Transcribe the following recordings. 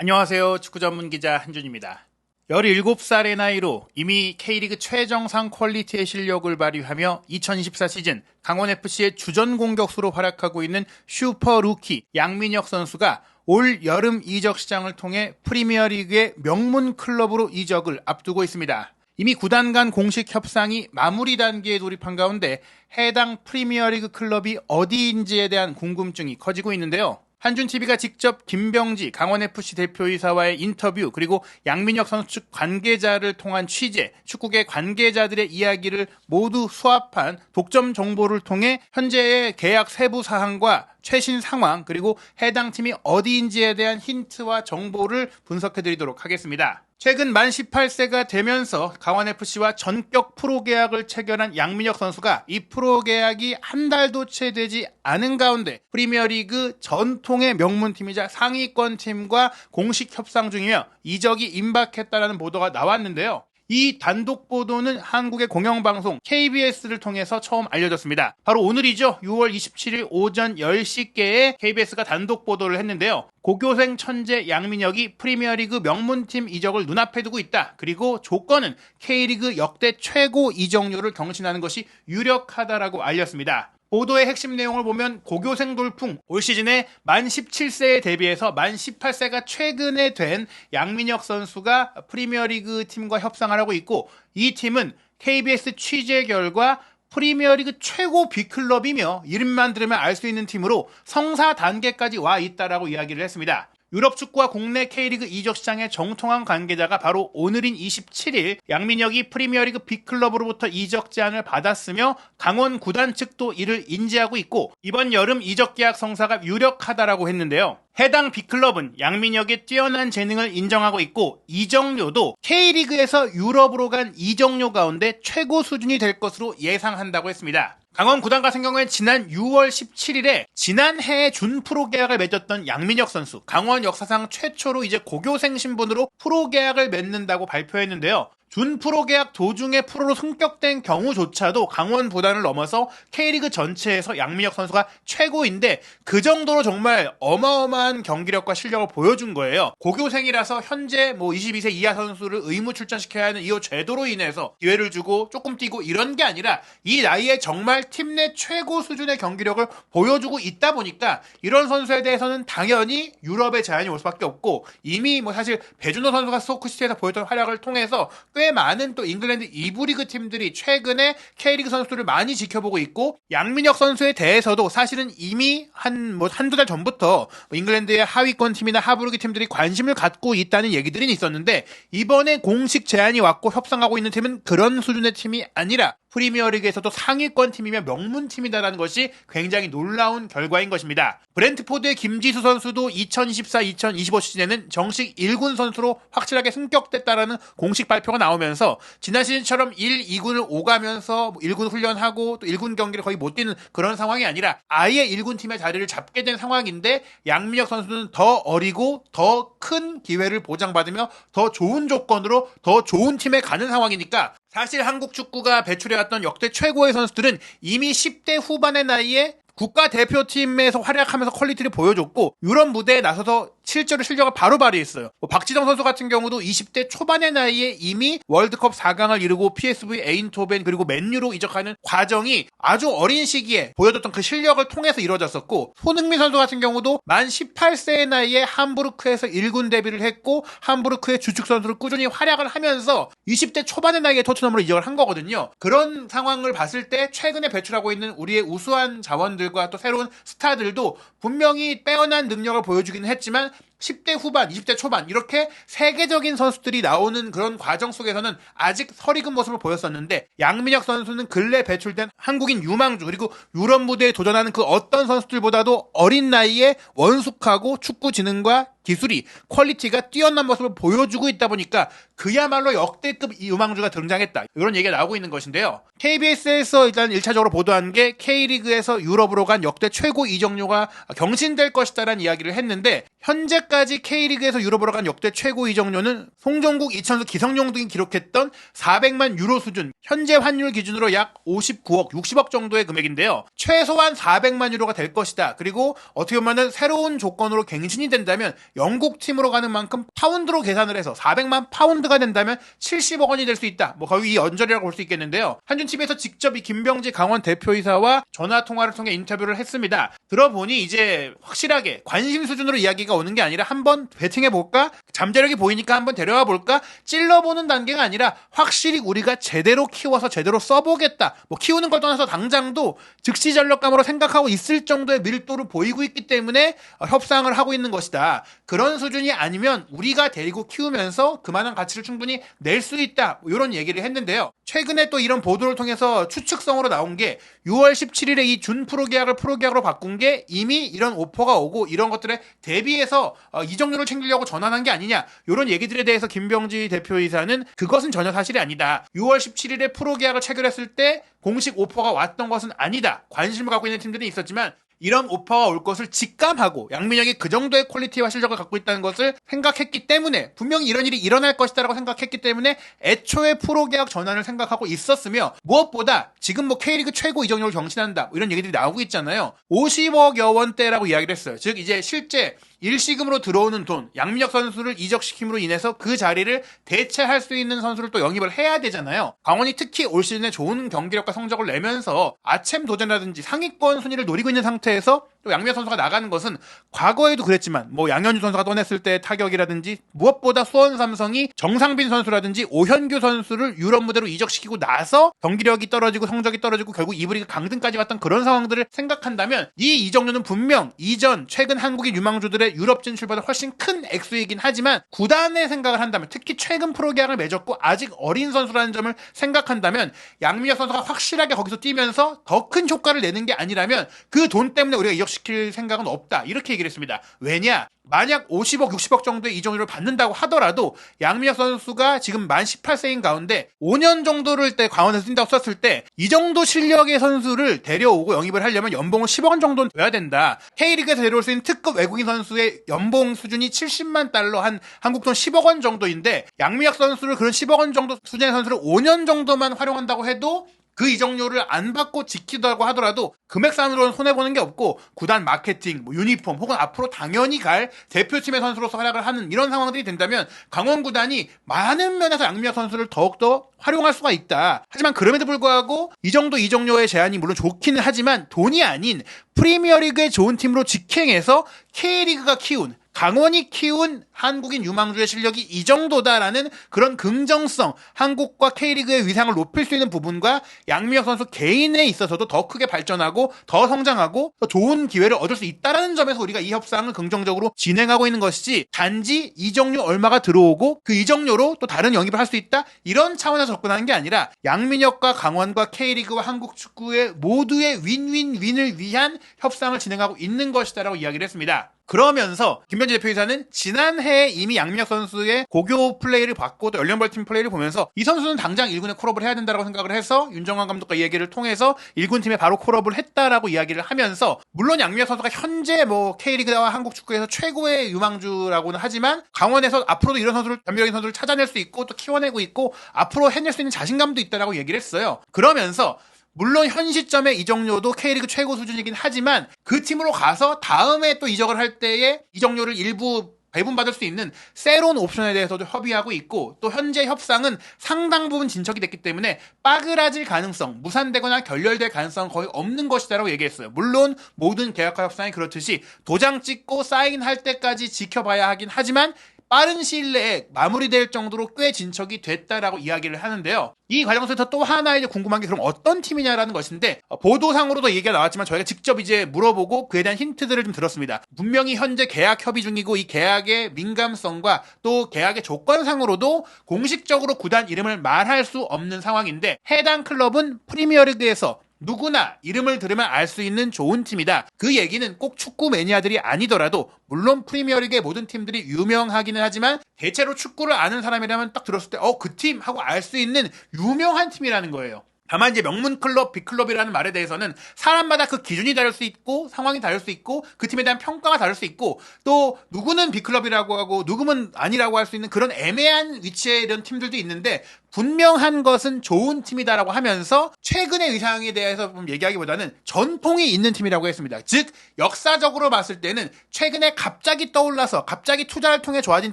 안녕하세요. 축구 전문 기자 한준입니다. 17살의 나이로 이미 K리그 최정상 퀄리티의 실력을 발휘하며 2024 시즌 강원FC의 주전 공격수로 활약하고 있는 슈퍼 루키 양민혁 선수가 올 여름 이적 시장을 통해 프리미어리그의 명문 클럽으로 이적을 앞두고 있습니다. 이미 구단 간 공식 협상이 마무리 단계에 돌입한 가운데 해당 프리미어리그 클럽이 어디인지에 대한 궁금증이 커지고 있는데요. 한준TV가 직접 김병지 강원FC 대표이사와의 인터뷰 그리고 양민혁 선수 측 관계자를 통한 취재, 축구계 관계자들의 이야기를 모두 수합한 독점 정보를 통해 현재의 계약 세부 사항과 최신 상황 그리고 해당 팀이 어디인지에 대한 힌트와 정보를 분석해드리도록 하겠습니다. 최근 만 18세가 되면서 강원FC와 전격 프로 계약을 체결한 양민혁 선수가 이 프로 계약이 한 달도 채 되지 않은 가운데 프리미어리그 전통의 명문팀이자 상위권 팀과 공식 협상 중이며 이적이 임박했다라는 보도가 나왔는데요. 이 단독 보도는 한국의 공영방송 KBS를 통해서 처음 알려졌습니다. 바로 오늘이죠. 6월 27일 오전 10시께에 KBS가 단독 보도를 했는데요. 고교생 천재 양민혁이 프리미어리그 명문팀 이적을 눈앞에 두고 있다. 그리고 조건은 K리그 역대 최고 이적료를 경신하는 것이 유력하다라고 알렸습니다. 보도의 핵심 내용을 보면 고교생 돌풍, 올 시즌에 만 17세에 대비해서 만 18세가 최근에 된 양민혁 선수가 프리미어리그 팀과 협상을 하고 있고 이 팀은 KBS 취재 결과 프리미어리그 최고 B클럽이며 이름만 들으면 알 수 있는 팀으로 성사 단계까지 와 있다라고 이야기를 했습니다. 유럽 축구와 국내 K리그 이적 시장의 정통한 관계자가 바로 오늘인 27일 양민혁이 프리미어리그 B클럽으로부터 이적 제안을 받았으며 강원 구단 측도 이를 인지하고 있고 이번 여름 이적 계약 성사가 유력하다라고 했는데요. 해당 B클럽은 양민혁의 뛰어난 재능을 인정하고 있고 이적료도 K리그에서 유럽으로 간 이적료 가운데 최고 수준이 될 것으로 예상한다고 했습니다. 강원 구단 같은 경우에 지난 6월 17일에 지난해에 준프로 계약을 맺었던 양민혁 선수, 강원 역사상 최초로 이제 고교생 신분으로 프로 계약을 맺는다고 발표했는데요. 준프로 계약 도중에 프로로 승격된 경우조차도 강원보다를 넘어서 K리그 전체에서 양민혁 선수가 최고인데 그 정도로 정말 어마어마한 경기력과 실력을 보여준 거예요. 고교생이라서 현재 22세 이하 선수를 의무 출전시켜야 하는 이 제도로 인해서 기회를 주고 조금 뛰고 이런 게 아니라 이 나이에 정말 팀 내 최고 수준의 경기력을 보여주고 있다 보니까 이런 선수에 대해서는 당연히 유럽의 제안이 올 수밖에 없고 이미 사실 배준호 선수가 스토크시티에서 보였던 활약을 통해서 꽤 많은 또 잉글랜드 2부 리그 팀들이 최근에 K리그 선수들을 많이 지켜보고 있고 양민혁 선수에 대해서도 사실은 이미 한두 달 전부터 잉글랜드의 하위권 팀이나 하부리그 팀들이 관심을 갖고 있다는 얘기들이 있었는데 이번에 공식 제안이 왔고 협상하고 있는 팀은 그런 수준의 팀이 아니라 프리미어리그에서도 상위권 팀이며 명문팀이다라는 것이 굉장히 놀라운 결과인 것입니다. 브렌트포드의 김지수 선수도 2024-2025 시즌에는 정식 1군 선수로 확실하게 승격됐다라는 공식 발표가 나오면서 지난 시즌처럼 1, 2군을 오가면서 1군 훈련하고 또 1군 경기를 거의 못 뛰는 그런 상황이 아니라 아예 1군 팀의 자리를 잡게 된 상황인데 양민혁 선수는 더 어리고 더 큰 기회를 보장받으며 더 좋은 조건으로 더 좋은 팀에 가는 상황이니까 사실 한국 축구가 배출해왔던 역대 최고의 선수들은 이미 10대 후반의 나이에 국가대표팀에서 활약하면서 퀄리티를 보여줬고 유럽 무대에 나서서 실제로 실력을 바로 발휘했어요. 박지성 선수 같은 경우도 20대 초반의 나이에 이미 월드컵 4강을 이루고 PSV 에인토벤 그리고 맨유로 이적하는 과정이 아주 어린 시기에 보여줬던 그 실력을 통해서 이루어졌었고 손흥민 선수 같은 경우도 만 18세의 나이에 함부르크에서 1군 데뷔를 했고 함부르크의 주축 선수로 꾸준히 활약을 하면서 20대 초반의 나이에 토트넘으로 이적을 한 거거든요. 그런 상황을 봤을 때 최근에 배출하고 있는 우리의 우수한 자원들과 또 새로운 스타들도 분명히 빼어난 능력을 보여주기는 했지만 10대 후반, 20대 초반 이렇게 세계적인 선수들이 나오는 그런 과정 속에서는 아직 설익은 모습을 보였었는데 양민혁 선수는 근래 배출된 한국인 유망주 그리고 유럽 무대에 도전하는 그 어떤 선수들보다도 어린 나이에 원숙하고 축구 지능과 기술이 퀄리티가 뛰어난 모습을 보여주고 있다 보니까 그야말로 역대급 유망주가 등장했다. 이런 얘기가 나오고 있는 것인데요. KBS에서 일단 1차적으로 보도한 게 K리그에서 유럽으로 간 역대 최고 이적료가 경신될 것이다라는 이야기를 했는데 현재까지 K리그에서 유럽으로 간 역대 최고 이적료는 송정국, 이천수, 기성용 등이 기록했던 400만 유로 수준, 현재 환율 기준으로 약 59억, 60억 정도의 금액인데요. 최소한 400만 유로가 될 것이다. 그리고 어떻게 보면은 새로운 조건으로 갱신이 된다면 영국 팀으로 가는 만큼 파운드로 계산을 해서 400만 파운드가 된다면 70억 원이 될 수 있다. 뭐 거의 이 언저리라고 볼 수 있겠는데요. 한준TV에서 직접 이 김병지 강원 대표이사와 전화 통화를 통해 인터뷰를 했습니다. 들어보니 이제 확실하게 관심 수준으로 이야기가 오는 게 아니라 한번 배팅해볼까? 잠재력이 보이니까 한번 데려와 볼까? 찔러보는 단계가 아니라 확실히 우리가 제대로 키워서 제대로 써보겠다. 뭐 키우는 걸 떠나서 당장도 즉시 전력감으로 생각하고 있을 정도의 밀도를 보이고 있기 때문에 협상을 하고 있는 것이다. 그런 수준이 아니면 우리가 데리고 키우면서 그만한 가치를 충분히 낼 수 있다. 뭐 이런 얘기를 했는데요. 최근에 또 이런 보도를 통해서 추측성으로 나온 게 6월 17일에 이 준 프로계약을 프로계약으로 바꾼 게 이미 이런 오퍼가 오고 이런 것들에 대비해서 이적료를 챙기려고 전환한 게 아니냐. 이런 얘기들에 대해서 김병지 대표이사는 그것은 전혀 사실이 아니다. 6월 17일에 프로계약을 체결했을 때 공식 오퍼가 왔던 것은 아니다. 관심을 갖고 있는 팀들이 있었지만 이런 오퍼가 올 것을 직감하고 양민혁이 그 정도의 퀄리티와 실력을 갖고 있다는 것을 생각했기 때문에 분명히 이런 일이 일어날 것이다라고 생각했기 때문에 애초에 프로계약 전환을 생각하고 있었으며 무엇보다 지금 뭐 K리그 최고 이적료를 경신한다 이런 얘기들이 나오고 있잖아요. 50억여 원대라고 이야기를 했어요. 즉 이제 실제 일시금으로 들어오는 돈, 양민혁 선수를 이적시킴으로 인해서 그 자리를 대체할 수 있는 선수를 또 영입을 해야 되잖아요. 강원이 특히 올 시즌에 좋은 경기력과 성적을 내면서 아챔 도전이라든지 상위권 순위를 노리고 있는 상태에서 또 양민혁 선수가 나가는 것은 과거에도 그랬지만 뭐 양현주 선수가 떠냈을 때 타격이라든지 무엇보다 수원 삼성이 정상빈 선수라든지 오현규 선수를 유럽 무대로 이적시키고 나서 경기력이 떨어지고 성적이 떨어지고 결국 이브리그 강등까지 왔던 그런 상황들을 생각한다면 이 이적료는 분명 이전 최근 한국인 유망주들의 유럽 진출보다 훨씬 큰 액수이긴 하지만 구단의 생각을 한다면 특히 최근 프로계약을 맺었고 아직 어린 선수라는 점을 생각한다면 양민혁 선수가 확실하게 거기서 뛰면서 더 큰 효과를 내는 게 아니라면 그 돈 때문에 우리가 이적시킬 생각은 없다 이렇게 얘기를 했습니다. 왜냐? 만약 50억, 60억 정도의 이적료를 받는다고 하더라도 양민혁 선수가 지금 만 18세인 가운데 5년 정도를 때 강원에서 뛴다고 썼을 때 이 정도 실력의 선수를 데려오고 영입을 하려면 연봉을 10억 원 정도는 줘야 된다. K리그에서 데려올 수 있는 특급 외국인 선수의 연봉 수준이 70만 달러 한 한국 돈 10억 원 정도인데 양민혁 선수를 그런 10억 원 정도 수준의 선수를 5년 정도만 활용한다고 해도 그 이적료를 안 받고 지키더라고 하더라도 금액상으로는 손해보는 게 없고 구단 마케팅, 뭐 유니폼 혹은 앞으로 당연히 갈 대표팀의 선수로서 활약을 하는 이런 상황들이 된다면 강원 구단이 많은 면에서 양민혁 선수를 더욱더 활용할 수가 있다. 하지만 그럼에도 불구하고 이 정도 이적료의 제한이 물론 좋기는 하지만 돈이 아닌 프리미어리그의 좋은 팀으로 직행해서 K리그가 키운 강원이 키운 한국인 유망주의 실력이 이 정도다라는 그런 긍정성, 한국과 K리그의 위상을 높일 수 있는 부분과 양민혁 선수 개인에 있어서도 더 크게 발전하고 더 성장하고 더 좋은 기회를 얻을 수 있다라는 점에서 우리가 이 협상을 긍정적으로 진행하고 있는 것이지 단지 이적료 얼마가 들어오고 그 이적료로 또 다른 영입을 할 수 있다? 이런 차원에서 접근하는 게 아니라 양민혁과 강원과 K리그와 한국 축구의 모두의 윈윈윈을 위한 협상을 진행하고 있는 것이다라고 이야기를 했습니다. 그러면서 김병지 대표이사는 지난해에 이미 양민혁 선수의 고교 플레이를 봤고 또 연령벌팀 플레이를 보면서 이 선수는 당장 1군에 콜업을 해야 된다고 생각을 해서 윤정환 감독과 이 얘기를 통해서 1군팀에 바로 콜업을 했다라고 이야기를 하면서 물론 양민혁 선수가 현재 뭐 K리그와 한국 축구에서 최고의 유망주라고는 하지만 강원에서 앞으로도 이런 선수를 변별적인 선수를 찾아낼 수 있고 또 키워내고 있고 앞으로 해낼 수 있는 자신감도 있다라고 얘기를 했어요. 그러면서 물론 현 시점에 이적료도 K리그 최고 수준이긴 하지만 그 팀으로 가서 다음에 또 이적을 할 때에 이적료를 일부 배분받을 수 있는 새로운 옵션에 대해서도 협의하고 있고 또 현재 협상은 상당 부분 진척이 됐기 때문에 빠그라질 가능성, 무산되거나 결렬될 가능성은 거의 없는 것이다라고 얘기했어요. 물론 모든 계약과 협상이 그렇듯이 도장 찍고 사인할 때까지 지켜봐야 하긴 하지만 빠른 시일 내에 마무리될 정도로 꽤 진척이 됐다라고 이야기를 하는데요. 이 과정 속에서 또 하나 이제 궁금한 게 그럼 어떤 팀이냐라는 것인데 보도상으로도 얘기가 나왔지만 저희가 직접 이제 물어보고 그에 대한 힌트들을 좀 들었습니다. 분명히 현재 계약 협의 중이고 이 계약의 민감성과 또 계약의 조건상으로도 공식적으로 구단 이름을 말할 수 없는 상황인데 해당 클럽은 프리미어리그에서 누구나 이름을 들으면 알 수 있는 좋은 팀이다. 그 얘기는 꼭 축구 매니아들이 아니더라도 물론 프리미어리그의 모든 팀들이 유명하기는 하지만 대체로 축구를 아는 사람이라면 딱 들었을 때 그 팀 하고 알 수 있는 유명한 팀이라는 거예요. 다만 이제 명문 클럽, 빅클럽이라는 말에 대해서는 사람마다 그 기준이 다를 수 있고 상황이 다를 수 있고 그 팀에 대한 평가가 다를 수 있고 또 누구는 빅클럽이라고 하고 누구는 아니라고 할 수 있는 그런 애매한 위치에 이런 팀들도 있는데 분명한 것은 좋은 팀이다라고 하면서 최근의 의상에 대해서 얘기하기보다는 전통이 있는 팀이라고 했습니다. 즉 역사적으로 봤을 때는 최근에 갑자기 떠올라서 갑자기 투자를 통해 좋아진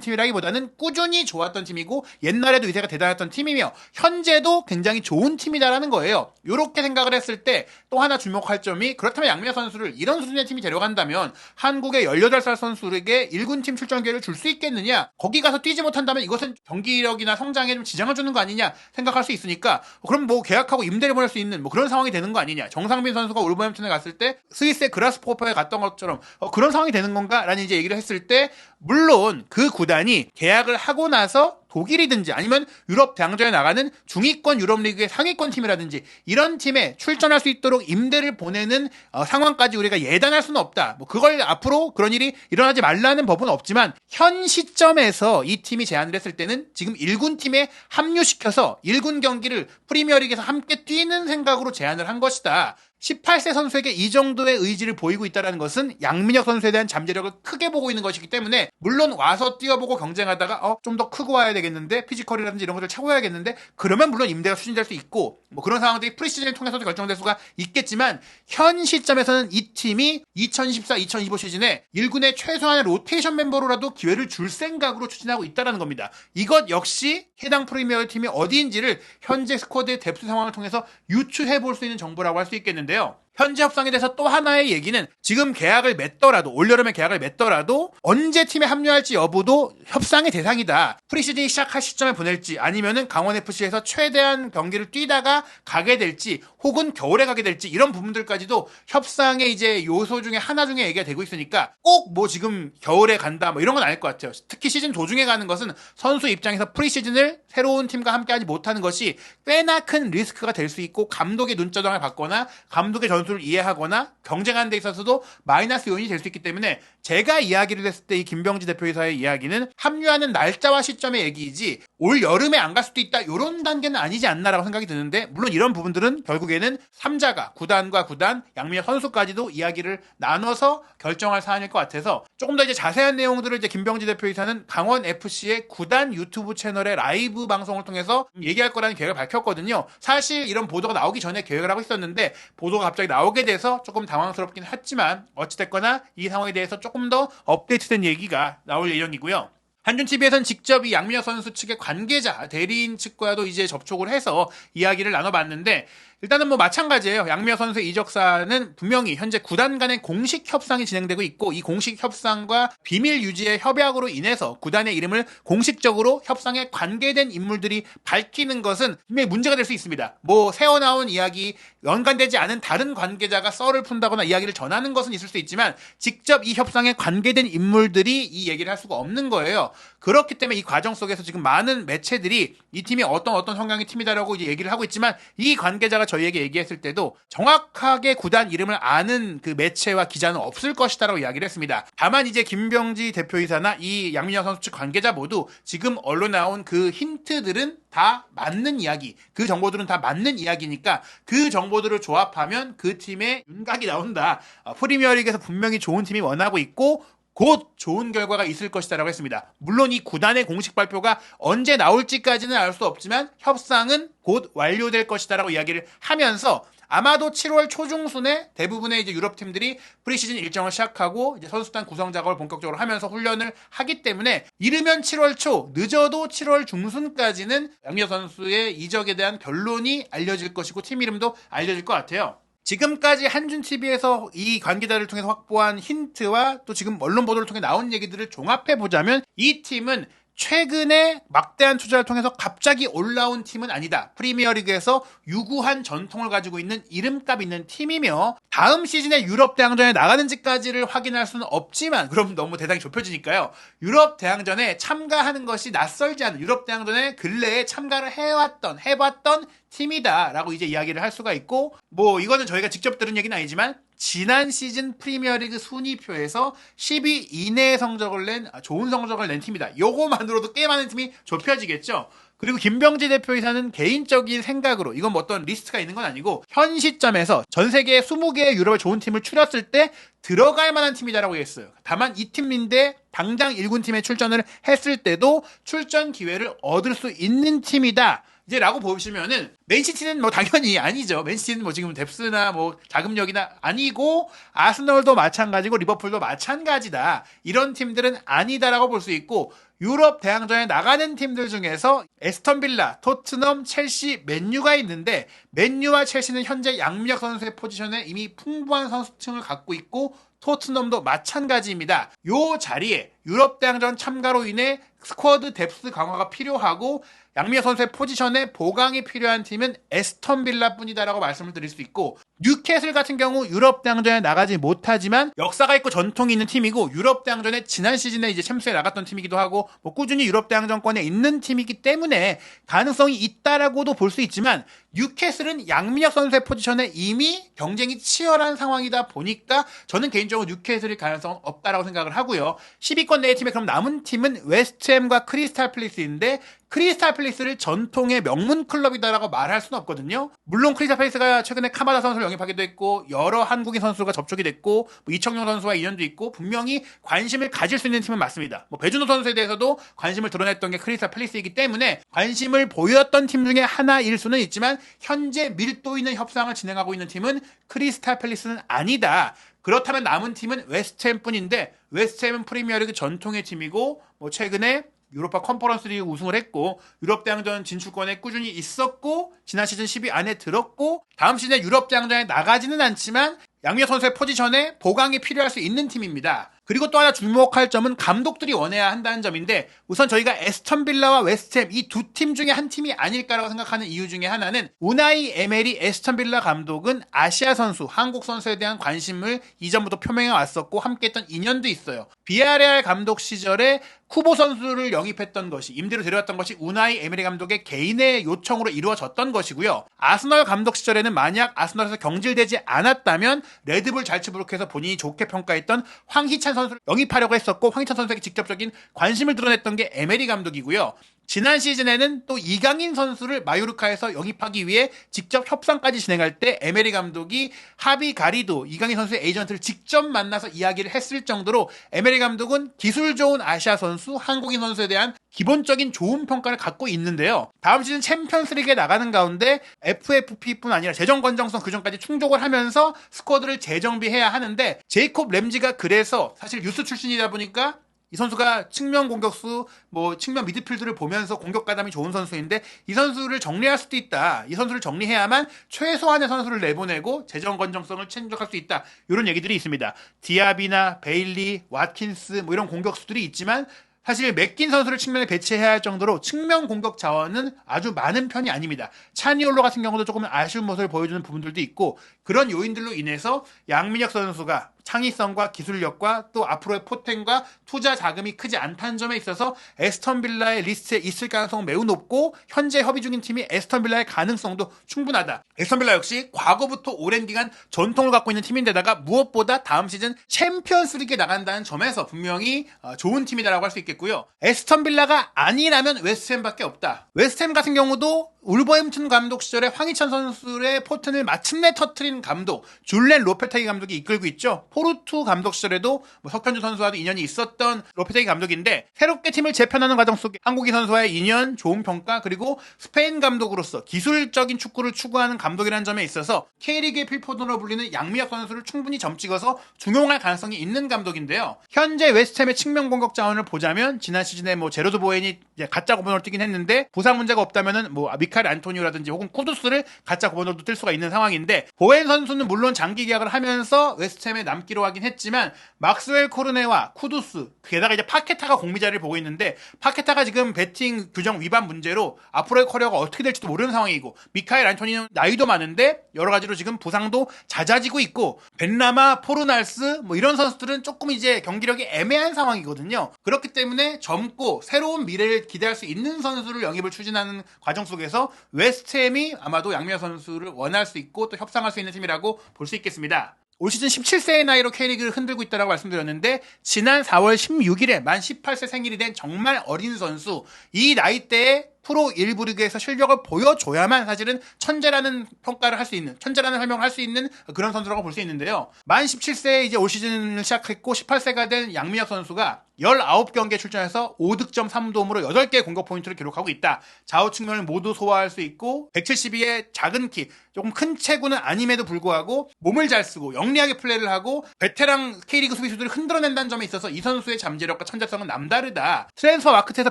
팀이라기보다는 꾸준히 좋았던 팀이고 옛날에도 의세가 대단했던 팀이며 현재도 굉장히 좋은 팀이다라는 거예요. 이렇게 생각을 했을 때 또 하나 주목할 점이, 그렇다면 양민혁 선수를 이런 수준의 팀이 데려간다면 한국의 18살 선수에게 1군 팀 출전 기회를 줄 수 있겠느냐, 거기 가서 뛰지 못한다면 이것은 경기력이나 성장에 좀 지장을 주는 거 아니냐 생각할 수 있으니까 그럼 뭐 계약하고 임대를 보낼 수 있는 뭐 그런 상황이 되는 거 아니냐. 정상빈 선수가 울버햄튼에 갔을 때 스위스의 그라스포퍼에 갔던 것처럼 그런 상황이 되는 건가 라는 이제 얘기를 했을 때, 물론 그 구단이 계약을 하고 나서 독일이든지 아니면 유럽 대항전에 나가는 중위권 유럽리그의 상위권 팀이라든지 이런 팀에 출전할 수 있도록 임대를 보내는 상황까지 우리가 예단할 수는 없다. 뭐 그걸 앞으로 그런 일이 일어나지 말라는 법은 없지만 현 시점에서 이 팀이 제안을 했을 때는 지금 1군 팀에 합류시켜서 1군 경기를 프리미어리그에서 함께 뛰는 생각으로 제안을 한 것이다. 18세 선수에게 이 정도의 의지를 보이고 있다는 것은 양민혁 선수에 대한 잠재력을 크게 보고 있는 것이기 때문에, 물론 와서 뛰어보고 경쟁하다가 좀 더 크고 와야 되겠는데, 피지컬이라든지 이런 것을 채워야겠는데, 그러면 물론 임대가 추진될 수 있고 뭐 그런 상황들이 프리시즌을 통해서도 결정될 수가 있겠지만, 현 시점에서는 이 팀이 2024-2025 시즌에 1군의 최소한의 로테이션 멤버로라도 기회를 줄 생각으로 추진하고 있다는 겁니다. 이것 역시 해당 프리미어 팀이 어디인지를 현재 스쿼드의 뎁스 상황을 통해서 유추해 볼 수 있는 정보라고 할 수 있겠는데요. 현재 협상에 대해서 또 하나의 얘기는, 지금 계약을 맺더라도, 올여름에 계약을 맺더라도 언제 팀에 합류할지 여부도 협상의 대상이다. 프리시즌이 시작할 시점에 보낼지 아니면은 강원FC에서 최대한 경기를 뛰다가 가게 될지 혹은 겨울에 가게 될지 이런 부분들까지도 협상의 이제 요소 중에 하나 중에 얘기가 되고 있으니까 꼭 뭐 지금 겨울에 간다 뭐 이런 건 아닐 것 같아요. 특히 시즌 도중에 가는 것은 선수 입장에서 프리시즌을 새로운 팀과 함께하지 못하는 것이 꽤나 큰 리스크가 될 수 있고, 감독의 눈조장을 받거나 감독의 전술을 이해하거나 경쟁하는 데 있어서도 마이너스 요인이 될 수 있기 때문에, 제가 이야기를 했을 때 이 김병지 대표이사의 이야기는 합류하는 날짜와 시점의 얘기이지 올 여름에 안 갈 수도 있다 이런 단계는 아니지 않나라고 생각이 드는데, 물론 이런 부분들은 결국에는 3자가 구단과 구단, 양민혁 선수까지도 이야기를 나눠서 결정할 사안일 것 같아서, 조금 더 이제 자세한 내용들을 이제 김병지 대표이사는 강원 FC의 구단 유튜브 채널의 라이브 방송을 통해서 얘기할 거라는 계획을 밝혔거든요. 사실 이런 보도가 나오기 전에 계획을 하고 있었는데 보도가 갑자기 나오게 돼서 조금 당황스럽긴 했지만, 어찌됐거나 이 상황에 대해서 조금 더 업데이트된 얘기가 나올 예정이고요. 한준TV에서는 직접 이 양민혁 선수 측의 관계자, 대리인 측과도 이제 접촉을 해서 이야기를 나눠봤는데, 일단은 뭐 마찬가지예요. 양민혁 선수의 이적사는 분명히 현재 구단 간의 공식 협상이 진행되고 있고, 이 공식 협상과 비밀 유지의 협약으로 인해서 구단의 이름을 공식적으로 협상에 관계된 인물들이 밝히는 것은 분명히 문제가 될 수 있습니다. 뭐 새어나온 이야기, 연관되지 않은 다른 관계자가 썰을 푼다거나 이야기를 전하는 것은 있을 수 있지만 직접 이 협상에 관계된 인물들이 이 얘기를 할 수가 없는 거예요. 그렇기 때문에 이 과정 속에서 지금 많은 매체들이 이 팀이 어떤 성향의 팀이다라고 이제 얘기를 하고 있지만, 이 관계자가 저희에게 얘기했을 때도 정확하게 구단 이름을 아는 그 매체와 기자는 없을 것이다라고 이야기를 했습니다. 다만 이제 김병지 대표이사나 이 양민혁 선수 측 관계자 모두 지금 언론에 나온 그 힌트들은 다 맞는 이야기, 그 정보들은 다 맞는 이야기니까 그 정보들을 조합하면 그 팀의 윤곽이 나온다. 프리미어리그에서 분명히 좋은 팀이 원하고 있고 곧 좋은 결과가 있을 것이다라고 했습니다. 물론 이 구단의 공식 발표가 언제 나올지까지는 알 수 없지만 협상은 곧 완료될 것이다라고 이야기를 하면서, 아마도 7월 초중순에 대부분의 이제 유럽 팀들이 프리시즌 일정을 시작하고 이제 선수단 구성 작업을 본격적으로 하면서 훈련을 하기 때문에 이르면 7월 초, 늦어도 7월 중순까지는 양민혁 선수의 이적에 대한 결론이 알려질 것이고 팀 이름도 알려질 것 같아요. 지금까지 한준TV에서 이 관계자를 통해서 확보한 힌트와 또 지금 언론 보도를 통해 나온 얘기들을 종합해보자면, 이 팀은 최근에 막대한 투자를 통해서 갑자기 올라온 팀은 아니다. 프리미어리그에서 유구한 전통을 가지고 있는 이름값 있는 팀이며, 다음 시즌에 유럽 대항전에 나가는지까지를 확인할 수는 없지만, 그럼 너무 대상이 좁혀지니까요. 유럽 대항전에 참가하는 것이 낯설지 않은, 유럽 대항전에 근래에 참가를 해봤던 팀이다라고 이제 이야기를 할 수가 있고, 뭐 이거는 저희가 직접 들은 얘기는 아니지만 지난 시즌 프리미어리그 순위표에서 10위 이내의 성적을 낸, 좋은 성적을 낸 팀이다. 요거만으로도 꽤 많은 팀이 좁혀지겠죠. 그리고 김병지 대표이사는 개인적인 생각으로, 이건 뭐 어떤 리스트가 있는 건 아니고 현 시점에서 전 세계 20개의 유럽의 좋은 팀을 추렸을 때 들어갈 만한 팀이다라고 했어요. 다만 이 팀인데 당장 1군 팀에 출전을 했을 때도 출전 기회를 얻을 수 있는 팀이다 이제 라고 보시면은 맨시티는 뭐 당연히 아니죠. 맨시티는 뭐 지금 뎁스나 뭐 자금력이나 아니고 아스널도 마찬가지고 리버풀도 마찬가지다. 이런 팀들은 아니다라고 볼 수 있고 유럽 대항전에 나가는 팀들 중에서 에스턴 빌라, 토트넘, 첼시, 맨유가 있는데 맨유와 첼시는 현재 양민혁 선수의 포지션에 이미 풍부한 선수층을 갖고 있고 토트넘도 마찬가지입니다. 요 자리에 유럽 대항전 참가로 인해 스쿼드 뎁스 강화가 필요하고 양민혁 선수의 포지션에 보강이 필요한 팀은 에스턴 빌라뿐이다라고 말씀을 드릴 수 있고 뉴캐슬 같은 경우 유럽 대항전에 나가지 못하지만 역사가 있고 전통이 있는 팀이고 유럽 대항전에 지난 시즌에 이제 챔스에 나갔던 팀이기도 하고 뭐 꾸준히 유럽 대항전권에 있는 팀이기 때문에 가능성이 있다라고도 볼 수 있지만 뉴캐슬은 양민혁 선수의 포지션에 이미 경쟁이 치열한 상황이다 보니까 저는 개인적으로 뉴캐슬일 가능성은 없다라고 생각을 하고요. 10위권 내의 팀에 그럼 남은 팀은 웨스트햄과 크리스탈 팰리스인데 크리스탈 팰리스를 전통의 명문 클럽이다라고 말할 수는 없거든요. 물론 크리스탈 팰리스가 최근에 카마다 선수를 영입하기도 했고 여러 한국인 선수가 접촉이 됐고 뭐 이청용 선수와 인연도 있고 분명히 관심을 가질 수 있는 팀은 맞습니다. 뭐 배준호 선수에 대해서도 관심을 드러냈던 게 크리스탈 팰리스이기 때문에 관심을 보였던 팀 중에 하나일 수는 있지만 현재 밀도 있는 협상을 진행하고 있는 팀은 크리스탈 팰리스는 아니다. 그렇다면 남은 팀은 웨스트햄뿐인데 웨스트햄은 프리미어리그 전통의 팀이고 뭐 최근에 유로파 컨퍼런스 리그 우승을 했고 유럽 대항전 진출권에 꾸준히 있었고 지난 시즌 10위 안에 들었고 다음 시즌에 유럽 대항전에 나가지는 않지만 양민혁 선수의 포지션에 보강이 필요할 수 있는 팀입니다. 그리고 또 하나 주목할 점은 감독들이 원해야 한다는 점인데 우선 저희가 에스턴 빌라와 웨스트햄 이 두 팀 중에 한 팀이 아닐까라고 생각하는 이유 중에 하나는 우나이 에메리 에스턴 빌라 감독은 아시아 선수, 한국 선수에 대한 관심을 이전부터 표명해 왔었고 함께했던 인연도 있어요. 비아레알 감독 시절에 쿠보 선수를 영입했던 것이 임대로 데려왔던 것이 우나이 에메리 감독의 개인의 요청으로 이루어졌던 것이고요. 아스널 감독 시절에는 만약 아스널에서 경질되지 않았다면 레드불 잘츠부르크에서 본인이 좋게 평가했던 황희찬 선수를 영입하려고 했었고 황희찬 선수에게 직접적인 관심을 드러냈던 게 에메리 감독이고요. 지난 시즌에는 또 이강인 선수를 마요르카에서 영입하기 위해 직접 협상까지 진행할 때 에메리 감독이 하비 가리도 이강인 선수의 에이전트를 직접 만나서 이야기를 했을 정도로 에메리 감독은 기술 좋은 아시아 선수, 한국인 선수에 대한 기본적인 좋은 평가를 갖고 있는데요. 다음 시즌 챔피언스리그에 나가는 가운데 FFP뿐 아니라 재정 건정성 규정까지 충족을 하면서 스쿼드를 재정비해야 하는데 제이콥 램지가 그래서 사실 유스 출신이다 보니까 이 선수가 측면 공격수, 뭐 측면 미드필드를 보면서 공격 가담이 좋은 선수인데 이 선수를 정리할 수도 있다. 이 선수를 정리해야만 최소한의 선수를 내보내고 재정 건정성을 챙겨갈 수 있다. 이런 얘기들이 있습니다. 디아비나 베일리, 왓킨스 뭐 이런 공격수들이 있지만 사실 맥긴 선수를 측면에 배치해야 할 정도로 측면 공격 자원은 아주 많은 편이 아닙니다. 차니올로 같은 경우도 조금 아쉬운 모습을 보여주는 부분들도 있고 그런 요인들로 인해서 양민혁 선수가 창의성과 기술력과 또 앞으로의 포텐과 투자 자금이 크지 않다는 점에 있어서 에스턴 빌라의 리스트에 있을 가능성은 매우 높고 현재 협의 중인 팀이 에스턴 빌라의 가능성도 충분하다. 에스턴 빌라 역시 과거부터 오랜 기간 전통을 갖고 있는 팀인데다가 무엇보다 다음 시즌 챔피언스 리그에 나간다는 점에서 분명히 좋은 팀이다라고 할 수 있겠고요. 에스턴 빌라가 아니라면 웨스트햄밖에 없다. 웨스트햄 같은 경우도 울버햄튼 감독 시절에 황희찬 선수의 포텐을 마침내 터트린 감독 줄렌 로페테기 감독이 이끌고 있죠. 포르투 감독 시절에도 석현주 선수와도 인연이 있었던 로페테기 감독인데 새롭게 팀을 재편하는 과정 속에 한국인 선수와의 인연, 좋은 평가 그리고 스페인 감독으로서 기술적인 축구를 추구하는 감독이라는 점에 있어서 K리그의 필포던으로 불리는 양민혁 선수를 충분히 점찍어서 중용할 가능성이 있는 감독인데요. 현재 웨스트햄의 측면 공격 자원을 보자면 지난 시즌에 뭐 제로드 보엔이 가짜 고번호를 뛰긴 했는데 부상 문제가 없다면은 뭐 미카엘 안토니오라든지 혹은 쿠두스를 가짜 고번호도 뛸 수가 있는 상황인데 보엔 선수는 물론 장기 계약을 하면서 웨스트햄에 남기로 하긴 했지만 막스웰 코르네와 쿠두스 게다가 이제 파케타가 공미자리를 보고 있는데 파케타가 지금 배팅 규정 위반 문제로 앞으로의 커리어가 어떻게 될지도 모르는 상황이고 미카엘 안토니는 나이도 많은데 여러 가지로 지금 부상도 잦아지고 있고 벤라마, 포르날스 뭐 이런 선수들은 조금 이제 경기력이 애매한 상황이거든요. 그렇기 때문에 젊고 새로운 미래를 기대할 수 있는 선수를 영입을 추진하는 과정 속에서 웨스트햄이 아마도 양민혁 선수를 원할 수 있고 또 협상할 수 있는 팀이라고 볼 수 있겠습니다. 올 시즌 17세의 나이로 K리그를 흔들고 있다고 말씀드렸는데 지난 4월 16일에 만 18세 생일이 된 정말 어린 선수 이 나이대에 프로 1부 리그에서 실력을 보여줘야만 사실은 천재라는 평가를 할 수 있는, 천재라는 설명을 할 수 있는 그런 선수라고 볼 수 있는데요. 만 17세에 이제 올 시즌을 시작했고 18세가 된 양민혁 선수가 19경기에 출전해서 5득점 3도움으로 8개의 공격 포인트를 기록하고 있다. 좌우 측면을 모두 소화할 수 있고 172의 작은 키, 조금 큰 체구는 아님에도 불구하고 몸을 잘 쓰고 영리하게 플레이를 하고 베테랑 K리그 수비수들을 흔들어낸다는 점에 있어서 이 선수의 잠재력과 천재성은 남다르다. 트랜스퍼 마켓에서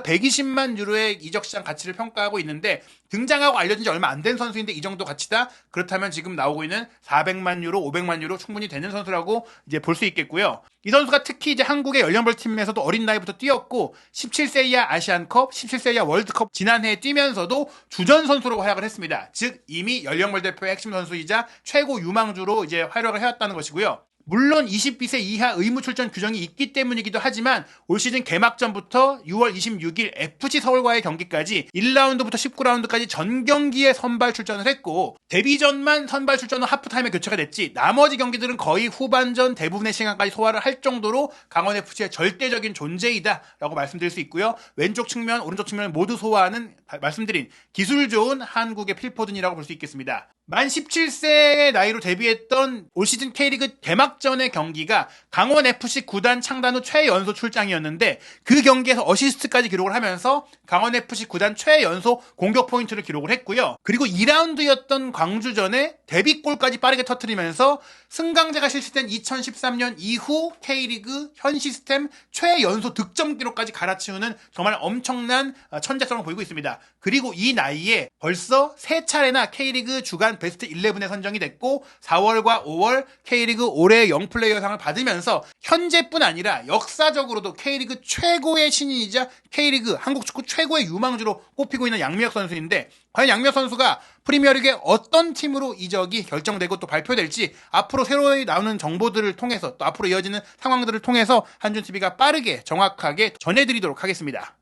120만 유로의 이적 시장 가치를 평가하고 있는데 등장하고 알려진 지 얼마 안 된 선수인데 이 정도 가치다? 그렇다면 지금 나오고 있는 400만 유로, 500만 유로 충분히 되는 선수라고 이제 볼 수 있겠고요. 이 선수가 특히 이제 한국의 연령별 팀에서도 어린 나이부터 뛰었고 17세 이하 아시안컵, 17세 이하 월드컵 지난해에 뛰면서도 주전 선수로 활약을 했습니다. 즉 이미 연령별 대표의 핵심 선수이자 최고 유망주로 이제 활약을 해왔다는 것이고요. 물론 22세 이하 의무 출전 규정이 있기 때문이기도 하지만 올 시즌 개막전부터 6월 26일 FC 서울과의 경기까지 1라운드부터 19라운드까지 전 경기에 선발 출전을 했고 데뷔전만 선발 출전 후 하프타임에 교체가 됐지 나머지 경기들은 거의 후반전 대부분의 시간까지 소화를 할 정도로 강원FC의 절대적인 존재이다 라고 말씀드릴 수 있고요. 왼쪽 측면, 오른쪽 측면을 모두 소화하는 말씀드린 기술 좋은 한국의 필포든이라고 볼 수 있겠습니다. 만 17세의 나이로 데뷔했던 올 시즌 K리그 개막전의 경기가 강원FC 구단 창단 후 최연소 출장이었는데 그 경기에서 어시스트까지 기록을 하면서 강원FC 구단 최연소 공격 포인트를 기록을 했고요. 그리고 2라운드였던 광주전에 데뷔골까지 빠르게 터뜨리면서 승강제가 실시된 2013년 이후 K리그 현 시스템 최연소 득점 기록까지 갈아치우는 정말 엄청난 천재성을 보이고 있습니다. 그리고 이 나이에 벌써 3차례나 K리그 주간 베스트 11에 선정이 됐고 4월과 5월 K리그 올해의 영플레이어상을 받으면서 현재뿐 아니라 역사적으로도 K리그 최고의 신인이자 K리그 한국 축구 최고의 유망주로 꼽히고 있는 양민혁 선수인데 과연 양민혁 선수가 프리미어리그의 어떤 팀으로 이적이 결정되고 또 발표될지 앞으로 새로 나오는 정보들을 통해서 또 앞으로 이어지는 상황들을 통해서 한준TV가 빠르게 정확하게 전해드리도록 하겠습니다.